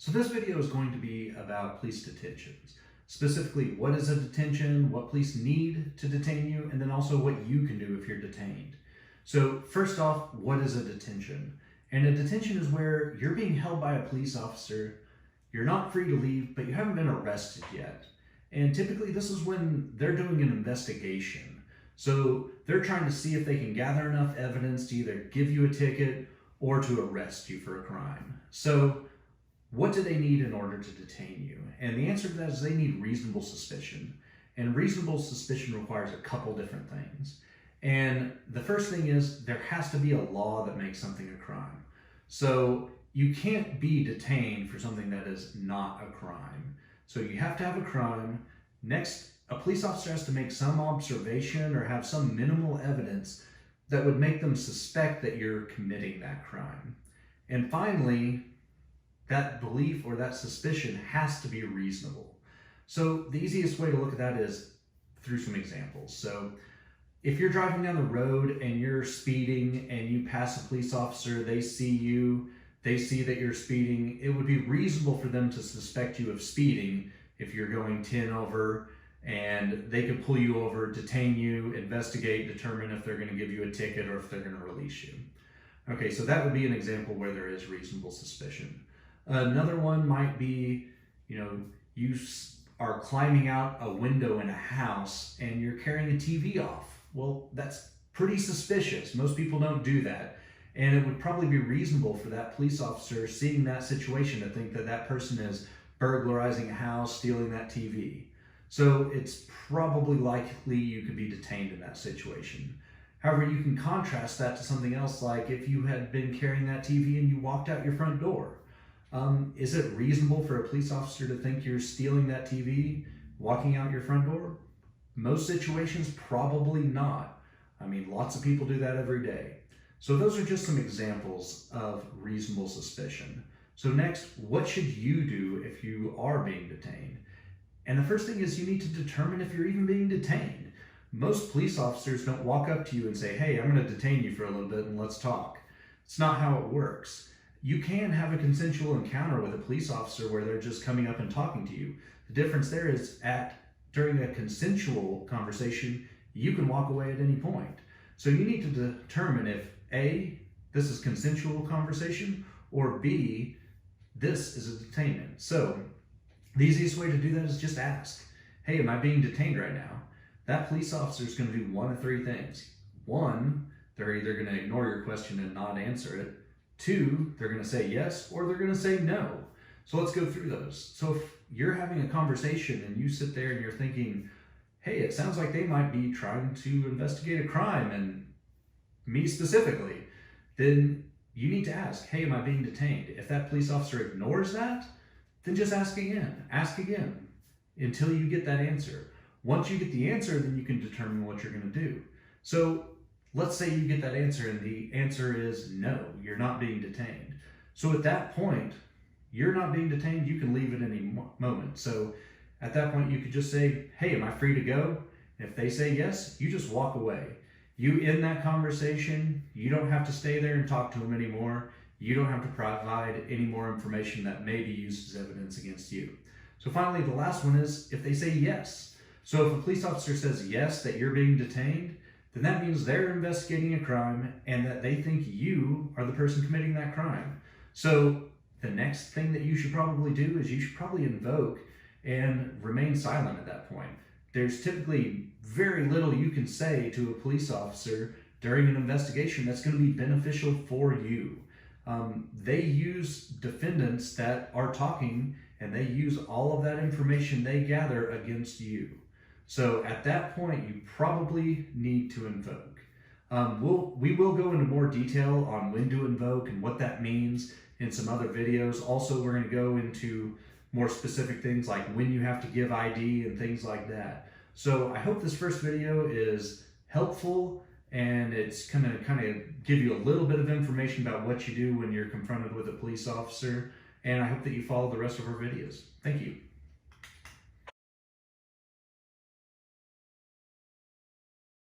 So this video is going to be about police detentions. Specifically, what is a detention, what police need to detain you, and then also what you can do if you're detained. So first off, what is a detention? And a detention is where you're being held by a police officer, you're not free to leave, but you haven't been arrested yet. And typically this is when they're doing an investigation. So they're trying to see if they can gather enough evidence to either give you a ticket or to arrest you for a crime. So what do they need in order to detain you? And the answer to that is they need reasonable suspicion. And reasonable suspicion requires a couple different things. And the first thing is there has to be a law that makes something a crime. So you can't be detained for something that is not a crime. So you have to have a crime. Next, a police officer has to make some observation or have some minimal evidence that would make them suspect that you're committing that crime. And finally, that belief or that suspicion has to be reasonable. So the easiest way to look at that is through some examples. So if you're driving down the road and you're speeding and you pass a police officer, they see you, they see that you're speeding, it would be reasonable for them to suspect you of speeding if you're going 10 over, and they could pull you over, detain you, investigate, determine if they're going to give you a ticket or if they're going to release you. Okay, so that would be an example where there is reasonable suspicion. Another one might be, you are climbing out a window in a house and you're carrying a TV off. Well, that's pretty suspicious. Most people don't do that. And it would probably be reasonable for that police officer seeing that situation to think that that person is burglarizing a house, stealing that TV. So it's probably likely you could be detained in that situation. However, you can contrast that to something else, like if you had been carrying that TV and you walked out your front door. Is it reasonable for a police officer to think you're stealing that TV, walking out your front door? Most situations, probably not. I mean, lots of people do that every day. So those are just some examples of reasonable suspicion. So next, what should you do if you are being detained? And the first thing is you need to determine if you're even being detained. Most police officers don't walk up to you and say, hey, I'm going to detain you for a little bit and let's talk. It's not how it works. You can have a consensual encounter with a police officer where they're just coming up and talking to you. The difference there is during a consensual conversation, you can walk away at any point. So you need to determine if A, this is consensual conversation, or B, this is a detainment. So the easiest way to do that is just ask, hey, am I being detained right now? That police officer is going to do one of three things. One, they're either going to ignore your question and not answer it. Two, they're going to say yes, or they're going to say no. So let's go through those. So if you're having a conversation and you sit there and you're thinking, hey, it sounds like they might be trying to investigate a crime, and me specifically, then you need to ask, hey, am I being detained? If that police officer ignores that, then just ask again until you get that answer. Once you get the answer, then you can determine what you're going to do. So let's say you get that answer and the answer is no, you're not being detained. So at that point, you're not being detained, you can leave at any moment. So at that point, you could just say, hey, am I free to go? If they say yes, you just walk away. You end that conversation, you don't have to stay there and talk to them anymore. You don't have to provide any more information that may be used as evidence against you. So finally, the last one is if they say yes. So if a police officer says yes, that you're being detained, then that means they're investigating a crime and that they think you are the person committing that crime. So the next thing that you should probably do is you should probably invoke and remain silent at that point. There's typically very little you can say to a police officer during an investigation that's going to be beneficial for you. They use defendants that are talking, and they use all of that information they gather against you. So at that point, you probably need to invoke. We will go into more detail on when to invoke and what that means in some other videos. Also, we're going to go into more specific things like when you have to give ID and things like that. So I hope this first video is helpful and it's going to kind of give you a little bit of information about what you do when you're confronted with a police officer. And I hope that you follow the rest of our videos. Thank you.